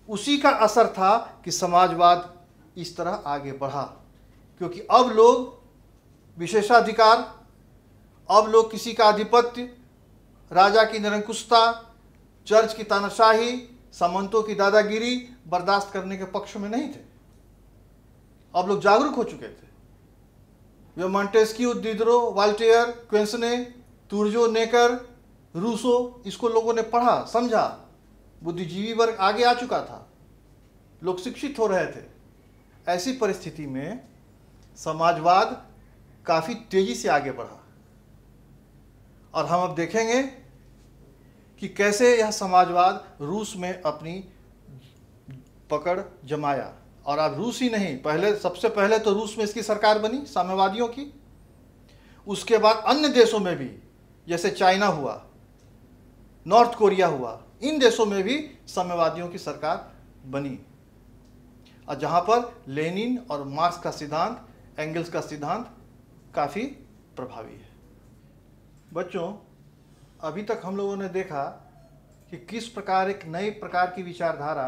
उसी का असर था कि समाजवाद इस तरह आगे बढ़ा, क्योंकि अब लोग विशेषाधिकार, अब लोग किसी का आधिपत्य, राजा की निरंकुशता, चर्च की तानाशाही, सामंतों की दादागिरी बर्दाश्त करने के पक्ष में नहीं थे। अब लोग जागरूक हो चुके थे। वे मॉन्टेस्क्यू, दिदरो, वाल्टेयर, क्वेंसने, तुर्जो, नेकर, रूसो, इसको लोगों ने पढ़ा, समझा। बुद्धिजीवी वर्ग आगे आ चुका था, लोग शिक्षित हो रहे थे। ऐसी परिस्थिति में समाजवाद काफी तेजी से आगे बढ़ा, और हम अब देखेंगे कि कैसे यह समाजवाद रूस में अपनी पकड़ जमाया। और अब रूस ही नहीं, पहले, सबसे पहले तो रूस में इसकी सरकार बनी साम्यवादियों की, उसके बाद अन्य देशों में भी, जैसे चाइना हुआ, नॉर्थ कोरिया हुआ, इन देशों में भी साम्यवादियों की सरकार बनी, और जहां पर लेनिन और मार्क्स का सिद्धांत, एंगल्स का सिद्धांत काफी प्रभावी है। बच्चों, अभी तक हम लोगों ने देखा कि किस प्रकार एक नए प्रकार की विचारधारा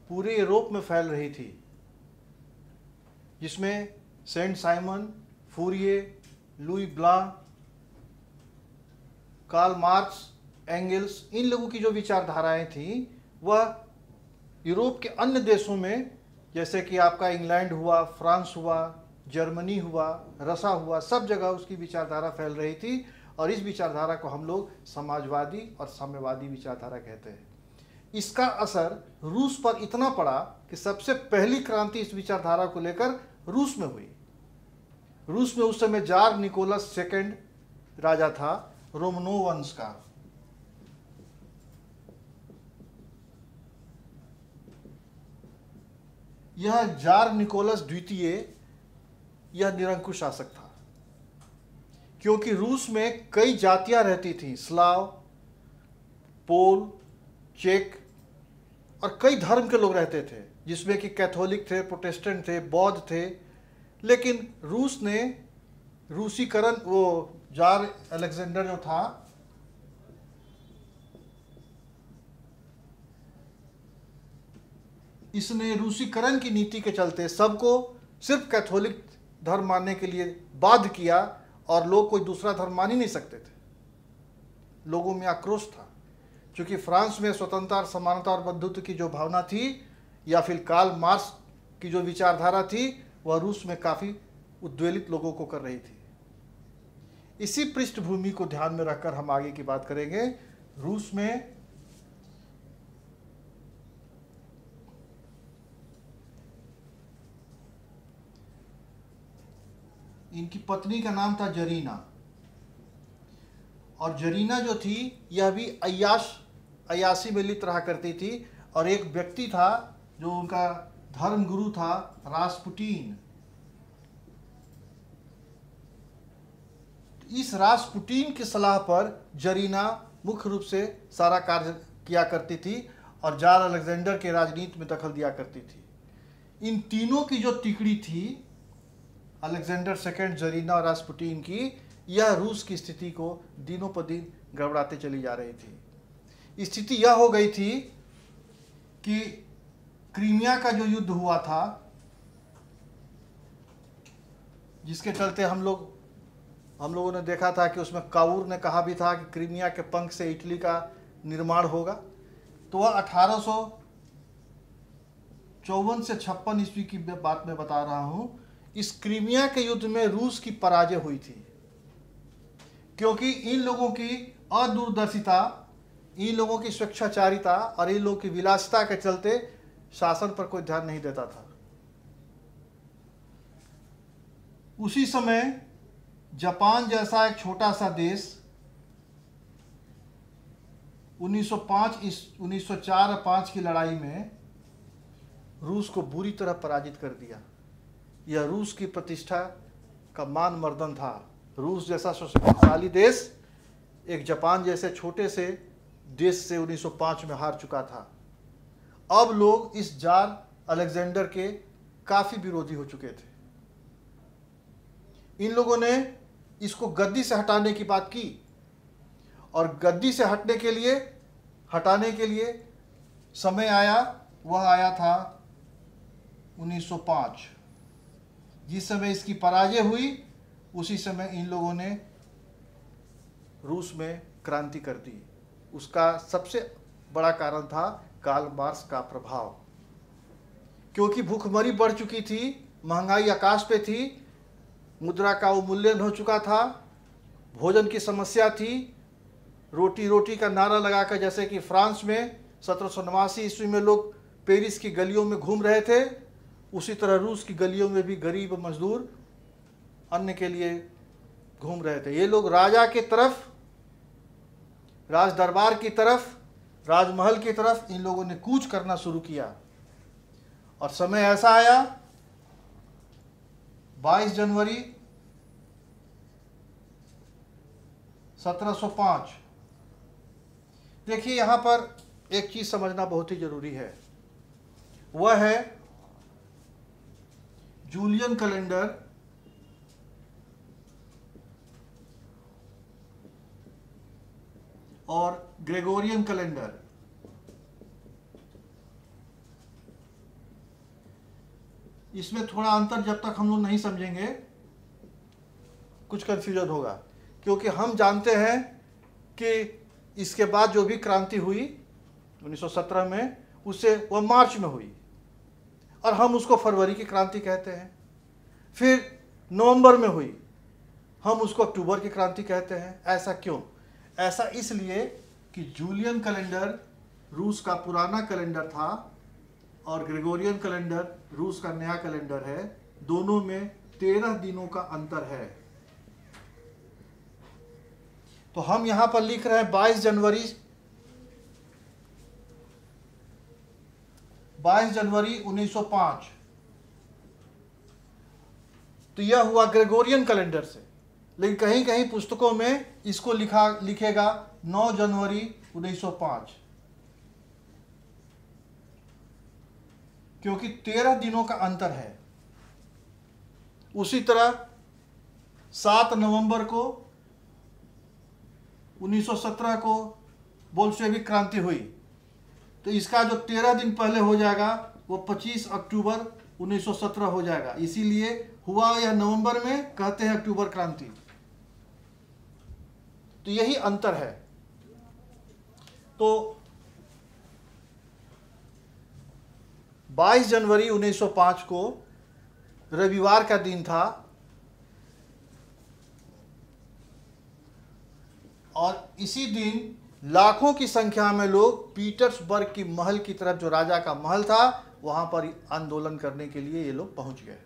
पूरे यूरोप में फैल रही थी, जिसमें Saint Simon, Fourier, Louis Blanc, Karl Marx, Engels, इन लोगों की जो विचारधाराएं थी वह यूरोप के अन्य देशों में, जैसे कि आपका इंग्लैंड हुआ, फ्रांस हुआ, जर्मनी हुआ, रसा हुआ, सब जगह उसकी विचारधारा फैल रही थी। और इस विचारधारा को हम लोग समाजवादी और साम्यवादी विचारधारा कहते हैं। इसका असर रूस पर इतना पड़ा कि सबसे पहली क्रांति इस विचारधारा को लेकर रूस में हुई। रूस में उस समय जार निकोलस सेकंड राजा था, रोमनोव वंश का। यह जार निकोलस द्वितीय यह निरंकुश शासक था, क्योंकि रूस में कई जातियां रहती थीं, स्लाव, पोल, चेक, और कई धर्म के लोग रहते थे, जिसमें कि कैथोलिक थे, प्रोटेस्टेंट थे, बौद्ध थे। लेकिन रूस ने रूसीकरण, वो जार अलेक्जेंडर जो था, इसने रूसीकरण की नीति के चलते सबको सिर्फ कैथोलिक धर्म मानने के लिए बाध्य किया, और लोग कोई दूसरा धर्म मान ही नहीं सकते थे। लोगों में आक्रोश था, क्योंकि फ्रांस में स्वतंत्रता, समानता और बंधुत्व की जो भावना थी, या फिर कार्ल मार्क्स की जो विचारधारा थी, वह रूस में काफ़ी उद्वेलित लोगों को कर रही थी। इसी पृष्ठभूमि को ध्यान में रखकर हम आगे की बात करेंगे। रूस में इनकी पत्नी का नाम था जरीना, और जरीना जो थी यह भी अय्याशी में लिप्त रहा करती थी। और एक व्यक्ति था जो उनका धर्म गुरु था, रास्पुटीन। इस रास्पुटीन की सलाह पर जरीना मुख्य रूप से सारा कार्य किया करती थी और जार अलेक्जेंडर के राजनीति में दखल दिया करती थी। इन तीनों की जो तिकड़ी थी, अलेक्जेंडर सेकंड, जरीना और रास्पुटीन की, यह रूस की स्थिति को दिनों पर दिन गड़बड़ाते चली जा रही थी। स्थिति यह हो गई थी कि क्रीमिया का जो युद्ध हुआ था, जिसके चलते हम लोगों ने देखा था कि उसमें काउर ने कहा भी था कि क्रीमिया के पंख से इटली का निर्माण होगा। तो वह 1854 से 56 ईस्वी की बात मैं बता रहा हूं। इस क्रीमिया के युद्ध में रूस की पराजय हुई थी, क्योंकि इन लोगों की अदूरदर्शिता, इन लोगों की स्वेच्छाचारिता और इन लोगों की विलासिता के चलते शासन पर कोई ध्यान नहीं देता था। उसी समय जापान जैसा एक छोटा सा देश 1904-5 की लड़ाई में रूस को बुरी तरह पराजित कर दिया। यह रूस की प्रतिष्ठा का मान मर्दन था। रूस जैसा शक्तिशाली देश एक जापान जैसे छोटे से देश से 1905 में हार चुका था। अब लोग इस जार अलेक्जेंडर के काफी विरोधी हो चुके थे। इन लोगों ने इसको गद्दी से हटाने की बात की, और गद्दी से हटाने के लिए समय आया, वह आया था 1905, जिस समय इसकी पराजय हुई उसी समय इन लोगों ने रूस में क्रांति कर दी। उसका सबसे बड़ा कारण था कार्ल मार्क्स का प्रभाव, क्योंकि भूखमरी बढ़ चुकी थी, महंगाई आकाश पे थी, मुद्रा का अवमूल्यन हो चुका था, भोजन की समस्या थी। रोटी रोटी का नारा लगाकर, जैसे कि फ्रांस में 1789 ईस्वी में लोग पेरिस की गलियों में घूम रहे थे, उसी तरह रूस की गलियों में भी गरीब मजदूर अन्न के लिए घूम रहे थे। ये लोग राजा की तरफ, राज दरबार की तरफ, राजमहल की तरफ इन लोगों ने कूच करना शुरू किया। और समय ऐसा आया 22 जनवरी 1705। देखिए, यहां पर एक चीज समझना बहुत ही जरूरी है, वह है जूलियन कैलेंडर और ग्रेगोरियन कैलेंडर। इसमें थोड़ा अंतर जब तक हम लोग नहीं समझेंगे कुछ कंफ्यूजन होगा, क्योंकि हम जानते हैं कि इसके बाद जो भी क्रांति हुई 1917 में, उससे वह मार्च में हुई और हम उसको फरवरी की क्रांति कहते हैं। फिर नवंबर में हुई, हम उसको अक्टूबर की क्रांति कहते हैं। ऐसा क्यों? ऐसा इसलिए कि जूलियन कैलेंडर रूस का पुराना कैलेंडर था और ग्रेगोरियन कैलेंडर रूस का नया कैलेंडर है। दोनों में 13 दिनों का अंतर है। तो हम यहां पर लिख रहे हैं 22 जनवरी 1905। तो यह हुआ ग्रेगोरियन कैलेंडर से, लेकिन कहीं कहीं पुस्तकों में इसको लिखेगा 9 जनवरी 1905, क्योंकि 13 दिनों का अंतर है। उसी तरह 7 नवंबर को 1917 को बोल्शेविक क्रांति हुई, तो इसका जो 13 दिन पहले हो जाएगा वो 25 अक्टूबर 1917 हो जाएगा। इसीलिए हुआ यह नवंबर में, कहते हैं अक्टूबर क्रांति। तो यही अंतर है। तो 22 जनवरी 1905 को रविवार का दिन था और इसी दिन लाखों की संख्या में लोग पीटर्सबर्ग की महल की तरफ, जो राजा का महल था, वहां पर आंदोलन करने के लिए ये लोग पहुंच गए।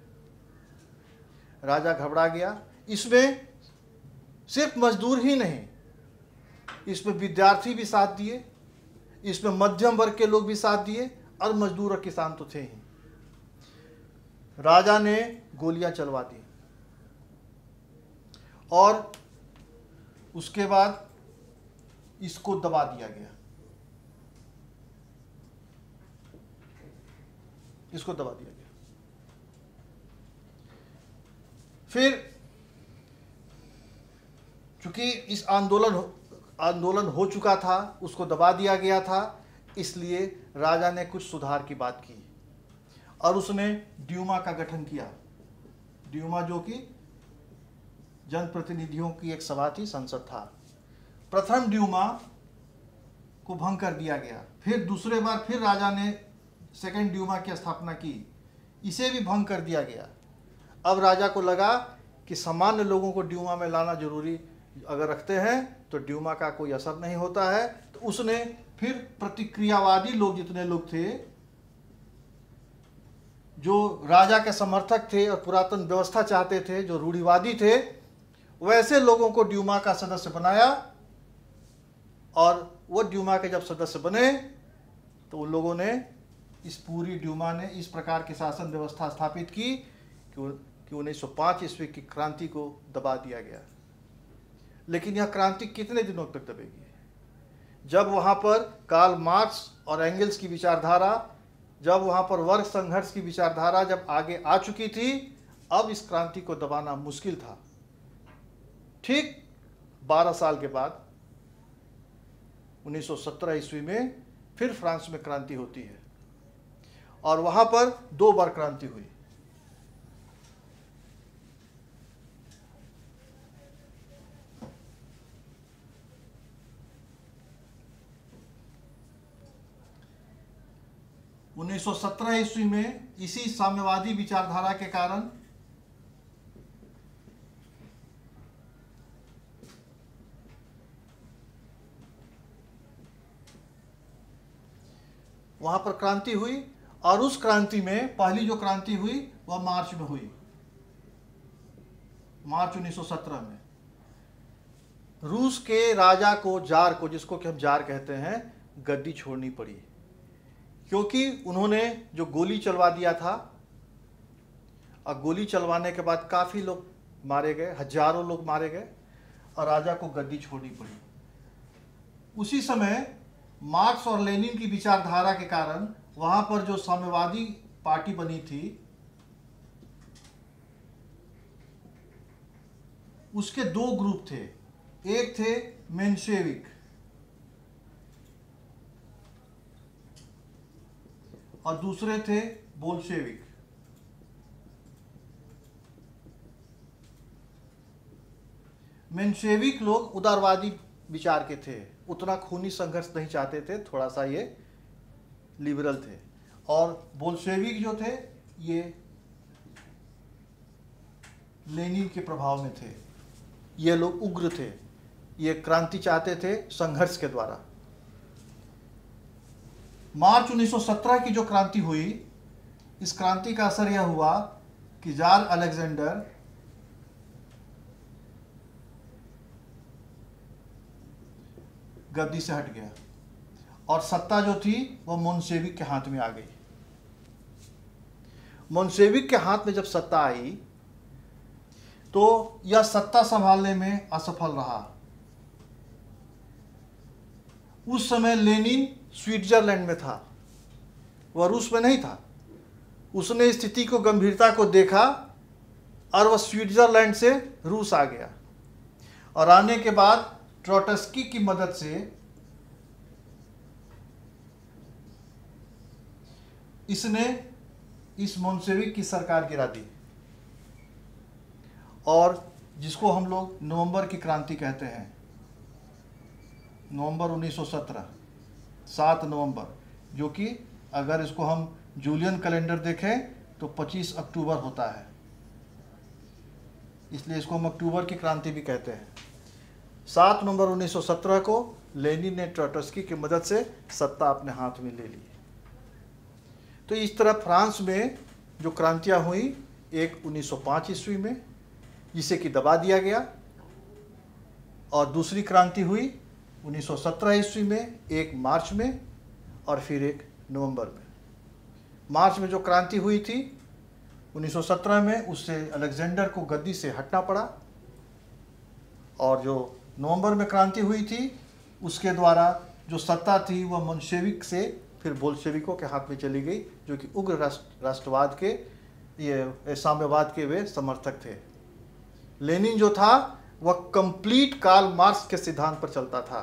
राजा घबरा गया। इसमें सिर्फ मजदूर ही नहीं, इसमें विद्यार्थी भी साथ दिए, इसमें मध्यम वर्ग के लोग भी साथ दिए और मजदूर और किसान तो थे ही। राजा ने गोलियां चलवा दी और उसके बाद इसको दबा दिया गया। इसको दबा दिया गया। फिर चूंकि इस आंदोलन हो चुका था, उसको दबा दिया गया था, इसलिए राजा ने कुछ सुधार की बात की और उसने ड्यूमा का गठन किया। ड्यूमा जो कि जनप्रतिनिधियों की एक सभा थी, संसद था। प्रथम ड्यूमा को भंग कर दिया गया। फिर दूसरे बार फिर राजा ने सेकेंड ड्यूमा की स्थापना की, इसे भी भंग कर दिया गया। अब राजा को लगा कि सामान्य लोगों को ड्यूमा में लाना जरूरी अगर रखते हैं तो ड्यूमा का कोई असर नहीं होता है। तो उसने फिर प्रतिक्रियावादी लोग, जितने लोग थे, जो राजा के समर्थक थे और पुरातन व्यवस्था चाहते थे, जो रूढ़िवादी थे, वैसे लोगों को ड्यूमा का सदस्य बनाया। और वो ड्यूमा के जब सदस्य बने तो उन लोगों ने, इस पूरी ड्यूमा ने इस प्रकार की शासन व्यवस्था स्थापित की कि 1905 ईस्वी की क्रांति को दबा दिया गया। लेकिन यह क्रांति कितने दिनों तक दबेगी? जब वहाँ पर कार्ल मार्क्स और एंगल्स की विचारधारा, जब वहाँ पर वर्ग संघर्ष की विचारधारा जब आगे आ चुकी थी, अब इस क्रांति को दबाना मुश्किल था। ठीक 12 साल के बाद 1917 ईस्वी में फिर फ्रांस में क्रांति होती है और वहां पर 2 बार क्रांति हुई। उन्नीस 1917 ईस्वी में इसी साम्यवादी विचारधारा के कारण वहां पर क्रांति हुई, और उस क्रांति में पहली जो क्रांति हुई वह मार्च में हुई, मार्च 1917 में। रूस के राजा को, जार को, जिसको कि हम जार कहते हैं, गद्दी छोड़नी पड़ी, क्योंकि उन्होंने जो गोली चलवा दिया था, और गोली चलवाने के बाद काफ़ी लोग मारे गए, हजारों लोग मारे गए, और राजा को गद्दी छोड़नी पड़ी। उसी समय मार्क्स और लेनिन की विचारधारा के कारण वहां पर जो साम्यवादी पार्टी बनी थी, उसके 2 ग्रुप थे। एक थे मेंशेविक और दूसरे थे बोल्शेविक। मेंशेविक लोग उदारवादी विचार के थे, उतना खूनी संघर्ष नहीं चाहते थे, थोड़ा सा ये लिबरल थे। और बोल्शेविक जो थे ये लेनिन के प्रभाव में थे, ये लोग उग्र थे, ये क्रांति चाहते थे संघर्ष के द्वारा। मार्च 1917 की जो क्रांति हुई, इस क्रांति का असर यह हुआ कि जार अलेक्जेंडर गद्दी से हट गया और सत्ता जो थी वह मोन्शेविक के हाथ में आ गई। मोन्शेविक के हाथ में जब सत्ता आई तो यह सत्ता संभालने में असफल रहा। उस समय लेनिन स्विट्जरलैंड में था, वह रूस में नहीं था। उसने स्थिति को, गंभीरता को देखा और वह स्विट्जरलैंड से रूस आ गया, और आने के बाद ट्रोट्स्की की मदद से इसने इस मोन्शेविक की सरकार गिरा दी, और जिसको हम लोग नवंबर की क्रांति कहते हैं, नवंबर 1917, 7 नवंबर, जो कि अगर इसको हम जूलियन कैलेंडर देखें तो 25 अक्टूबर होता है, इसलिए इसको हम अक्टूबर की क्रांति भी कहते हैं। 7 नवंबर 1917 को लेनिन ने ट्रोट्स्की की मदद से सत्ता अपने हाथ में ले ली। तो इस तरह फ्रांस में जो क्रांतियां हुई, एक 1905 ईस्वी में जिसे कि दबा दिया गया, और दूसरी क्रांति हुई 1917 ईस्वी में, एक मार्च में और फिर एक नवंबर में। मार्च में जो क्रांति हुई थी 1917 में, उससे अलेक्जेंडर को गद्दी से हटना पड़ा, और जो नवंबर में क्रांति हुई थी उसके द्वारा जो सत्ता थी वह मोन्शेविक से फिर बोल्शेविकों के हाथ में चली गई, जो कि उग्र राष्ट्रवाद के, ये साम्यवाद के वे समर्थक थे। लेनिन जो था वह कंप्लीट कार्ल मार्क्स के सिद्धांत पर चलता था।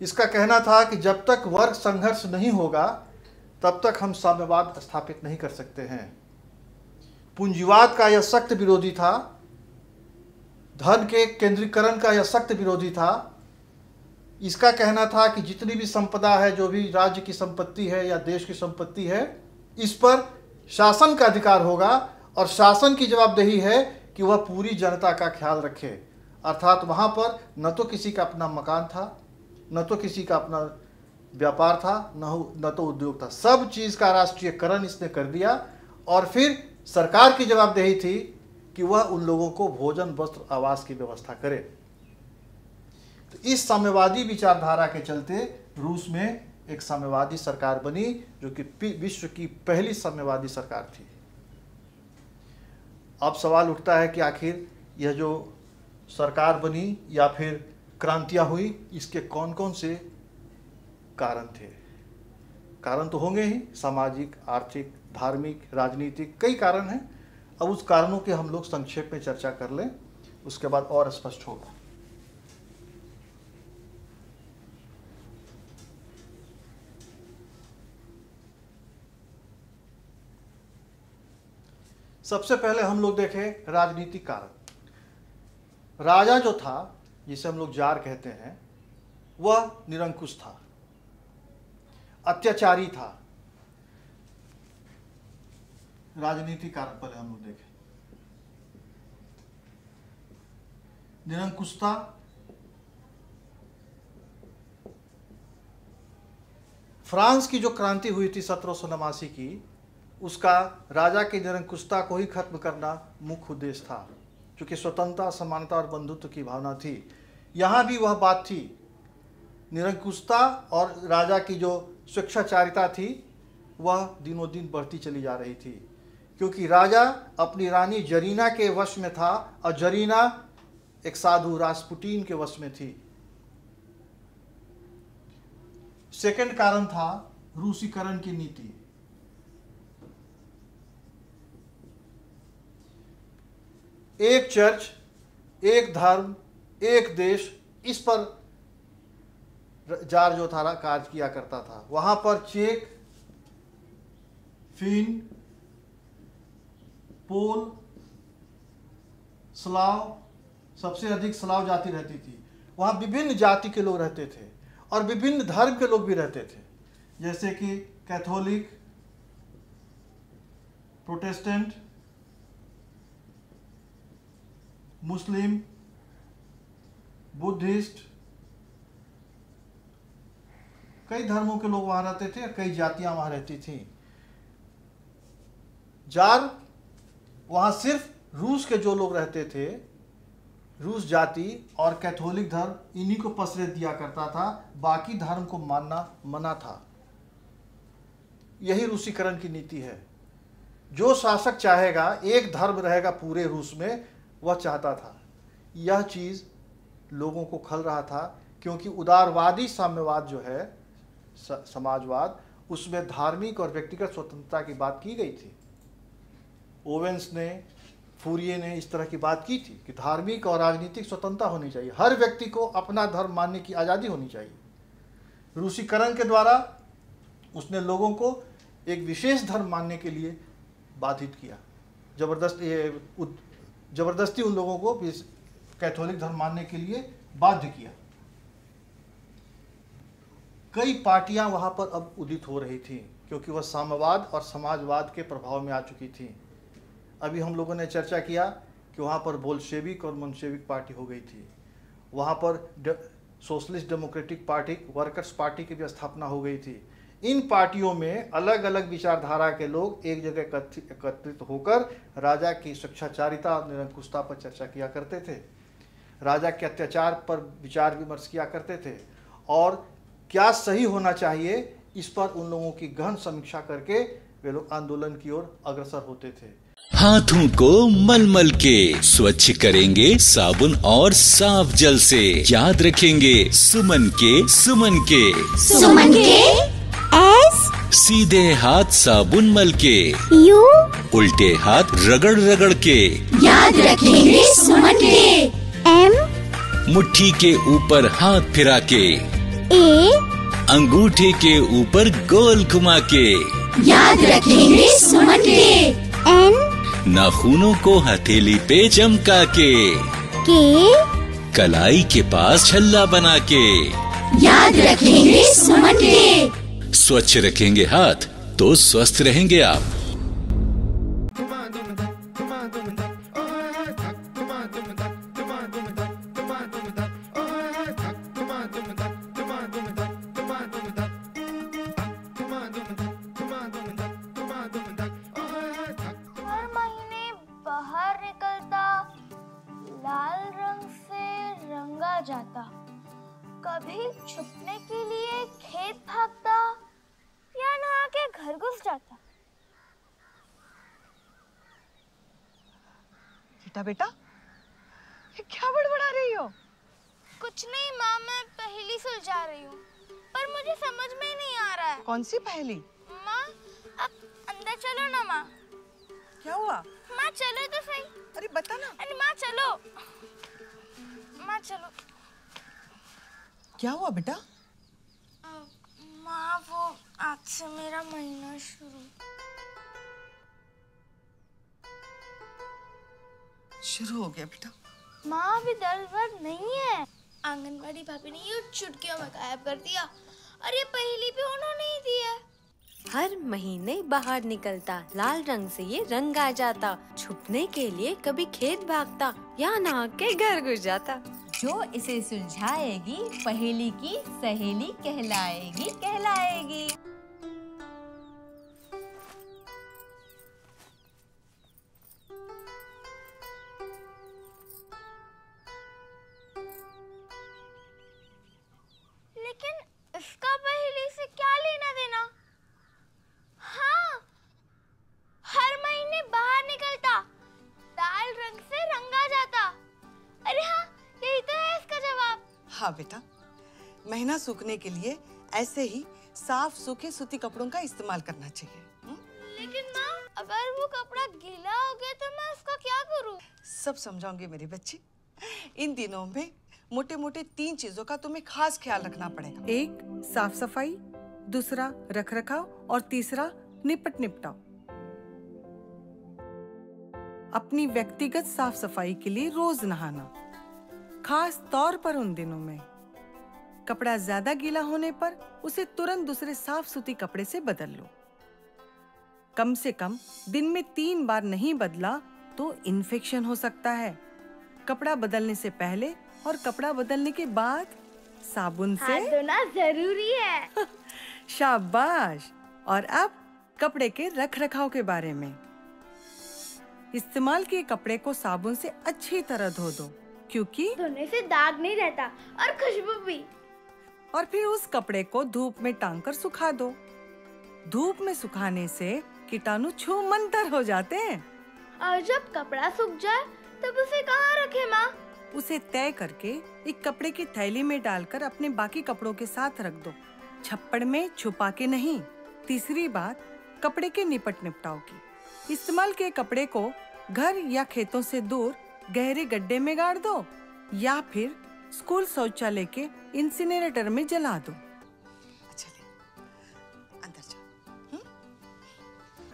इसका कहना था कि जब तक वर्ग संघर्ष नहीं होगा तब तक हम साम्यवाद स्थापित नहीं कर सकते हैं। पूंजीवाद का यह सख्त विरोधी था, धन के केंद्रीकरण का यह सख्त विरोधी था। इसका कहना था कि जितनी भी संपदा है, जो भी राज्य की संपत्ति है या देश की संपत्ति है, इस पर शासन का अधिकार होगा, और शासन की जवाबदेही है कि वह पूरी जनता का ख्याल रखे। अर्थात वहाँ पर न तो किसी का अपना मकान था, न तो किसी का अपना व्यापार था, न तो उद्योग था, सब चीज़ का राष्ट्रीयकरण इसने कर दिया। और फिर सरकार की जवाबदेही थी कि वह उन लोगों को भोजन, वस्त्र, आवास की व्यवस्था करे। तो इस साम्यवादी विचारधारा के चलते रूस में एक साम्यवादी सरकार बनी, जो कि विश्व की पहली साम्यवादी सरकार थी। अब सवाल उठता है कि आखिर यह जो सरकार बनी या फिर क्रांतियां हुई, इसके कौन कौन से कारण थे? कारण तो होंगे ही, सामाजिक, आर्थिक, धार्मिक, राजनीतिक, कई कारण हैं। अब उस कारणों के हम लोग संक्षेप में चर्चा कर लें, उसके बाद और स्पष्ट होगा। सबसे पहले हम लोग देखें राजनीतिक कारण। राजा जो था, जिसे हम लोग जार कहते हैं, वह निरंकुश था, अत्याचारी था। राजनीतिक कारण पहले हम लोग देखें। निरंकुशता, फ्रांस की जो क्रांति हुई थी 1789 की, उसका राजा की निरंकुशता को ही खत्म करना मुख्य उद्देश्य था, क्योंकि स्वतंत्रता, समानता और बंधुत्व की भावना थी। यहाँ भी वह बात थी, निरंकुशता और राजा की जो स्वेच्छाचारिता थी वह दिनों दिन बढ़ती चली जा रही थी, क्योंकि राजा अपनी रानी जरीना के वश में था और जरीना एक साधु रासपुटीन के वश में थी। सेकंड कारण था रूसीकरण की नीति। एक चर्च, एक धर्म, एक देश, इस पर जार जो था कार्य किया करता था। वहां पर चेक, फिन, पोल, स्लाव, सबसे अधिक स्लाव जाति रहती थी। वहां विभिन्न जाति के लोग रहते थे और विभिन्न धर्म के लोग भी रहते थे, जैसे कि कैथोलिक, प्रोटेस्टेंट, मुस्लिम, बुद्धिस्ट, कई धर्मों के लोग वहां रहते थे और कई जातियां वहां रहती थीं। जार वहां सिर्फ रूस के जो लोग रहते थे, रूस जाति और कैथोलिक धर्म, इन्हीं को पसरे दिया करता था, बाकी धर्म को मानना मना था। यही रूसीकरण की नीति है। जो शासक चाहेगा, एक धर्म रहेगा पूरे रूस में, वह चाहता था। यह चीज लोगों को खल रहा था, क्योंकि उदारवादी साम्यवाद जो है, समाजवाद, उसमें धार्मिक और व्यक्तिगत स्वतंत्रता की बात की गई थी। ओवेंस ने, फूरिये ने इस तरह की बात की थी कि धार्मिक और राजनीतिक स्वतंत्रता होनी चाहिए, हर व्यक्ति को अपना धर्म मानने की आज़ादी होनी चाहिए। रूसीकरण के द्वारा उसने लोगों को एक विशेष धर्म मानने के लिए बाधित किया, जबरदस्ती उन लोगों को कैथोलिक धर्म मानने के लिए बाध्य किया। कई पार्टियां वहां पर अब उदित हो रही थी, क्योंकि वह साम्यवाद और समाजवाद के प्रभाव में आ चुकी थी। अभी हम लोगों ने चर्चा किया कि वहाँ पर बोल्शेविक और मंशेविक पार्टी हो गई थी। वहाँ पर socialist democratic party, workers party की भी स्थापना हो गई थी। इन पार्टियों में अलग अलग विचारधारा के लोग एक जगह एकत्रित होकर राजा की स्वेच्छाचारिता और निरंकुशता पर चर्चा किया करते थे, राजा के अत्याचार पर विचार विमर्श किया करते थे, और क्या सही होना चाहिए इस पर उन लोगों की गहन समीक्षा करके वे लोग आंदोलन की ओर अग्रसर होते थे। हाथों को मलमल के स्वच्छ करेंगे साबुन और साफ जल से। याद रखेंगे सुमन के एस, सीधे हाथ साबुन मल के, यू, उल्टे हाथ रगड़ रगड़ के। याद रखेंगे सुमन के। एम, मुट्ठी के ऊपर हाथ फिरा के, ए, अंगूठे के ऊपर गोल घुमा के। याद रखेंगे सुमन के। एन, नाखूनों को हथेली पे चमका के, कलाई के पास छल्ला बना के। याद रखेंगे सुमन के। स्वच्छ रखेंगे हाथ तो स्वस्थ रहेंगे आप। जाता, कभी छुपने के लिए खेत भागता या नहा के घर घुस जाता। बेटा ये क्या बड़बड़ा रही हो? कुछ नहीं माँ, मैं पहेली सुलझा रही हूँ, पर मुझे समझ में ही नहीं आ रहा है। कौन सी पहेली? माँ अब अंदर चलो ना माँ। क्या हुआ? माँ चलो तो सही। अरे बता ना। अरे माँ चलो, माँ चलो। क्या हुआ बेटा? माँ वो आज से मेरा महीना शुरू। शुरू हो गया बेटा। माँ अभी दर्द वर्द नहीं है। आंगनबाड़ी भाभी ने ये चुटकियों में गायब कर दिया। अरे पहेली भी उन्होंने ही दी है। हर महीने बाहर निकलता, लाल रंग से ये रंग आ जाता, छुपने के लिए कभी खेत भागता या नहा के घर घुस जाता। जो इसे सुलझाएगी पहेली की सहेली कहलाएगी कहलाएगी। लेकिन इसका पहेली से क्या लेना देना? हाँ, हर महीने बाहर निकलता, लाल रंग से रंगा जाता। अरे हाँ, यही तो है इसका जवाब। हाँ बेटा, महीना सूखने के लिए ऐसे ही साफ सूखे सूती कपड़ों का इस्तेमाल करना चाहिए। लेकिन माँ, अगर वो कपड़ा गीला हो गया तो मैं उसका क्या करूँ? सब समझाऊंगी मेरी बच्ची। इन दिनों में मोटे मोटे 3 चीजों का तुम्हें खास ख्याल रखना पड़ेगा। एक साफ सफाई, दूसरा रख रखाव और तीसरा निपट निपटाव। अपनी व्यक्तिगत साफ सफाई के लिए रोज नहाना, खास तौर पर उन दिनों में। कपड़ा ज्यादा गीला होने पर उसे तुरंत दूसरे साफ सूती कपड़े से बदल लो। कम से कम दिन में 3 बार नहीं बदला तो इन्फेक्शन हो सकता है। कपड़ा बदलने से पहले और कपड़ा बदलने के बाद साबुन से हाथ धोना जरूरी है। शाबाश। और अब कपड़े के रख रखाव के बारे में। इस्तेमाल किए कपड़े को साबुन से अच्छी तरह धो दो, क्योंकि धोने से दाग नहीं रहता और खुशबू भी। और फिर उस कपड़े को धूप में टांग कर सुखा दो। धूप में सुखाने से कीटाणु छूमंतर हो जाते हैं। और जब कपड़ा सूख जाए तब उसे कहाँ रखे माँ? उसे तय करके एक कपड़े की थैली में डालकर अपने बाकी कपड़ों के साथ रख दो, छप्पड़ में छुपा के नहीं। तीसरी बात, कपड़े के निपट निपटाव की। इस्तेमाल किए कपड़े को घर या खेतों से दूर गहरे गड्ढे में गाड़ दो या फिर स्कूल शौचालय के इंसिनरेटर में जला दो। अच्छा ले, अंदर जा।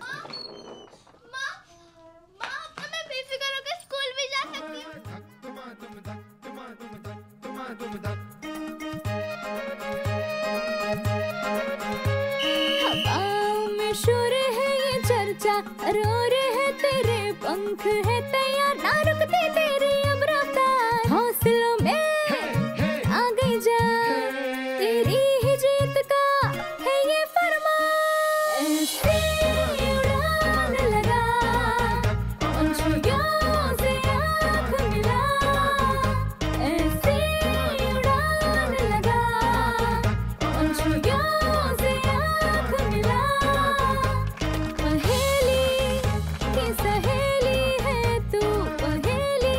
माँ, मैं बेफिक्र होकर स्कूल भी जा सकती हूँ। हवाओं में शोर है ये चर्चा, रो रहे हैं तेरे पंख है तैयार, ना रुकती तेरी अब रफ्तार। हौसलों में आ गई जा, तेरी ही जीत का है ये फरमान। ऐसी उड़ान लगा, पंछियों से आँख मिला। ऐसी उड़ान लगा, पंछियों से आँख मिला। पहेली की सहेली है तू, पहेली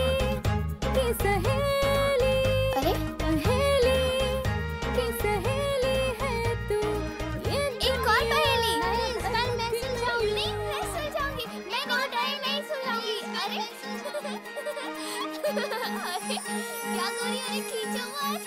की सहेली। अरे पहेली की सहेली है तू। एक और पहेली। इस बार मैं सुलझाऊंगी। नहीं, मैं सुलझाऊंगी। मैं नहीं सुलझाऊंगी। अरे अरे क्या करी? अरे खींचो मत।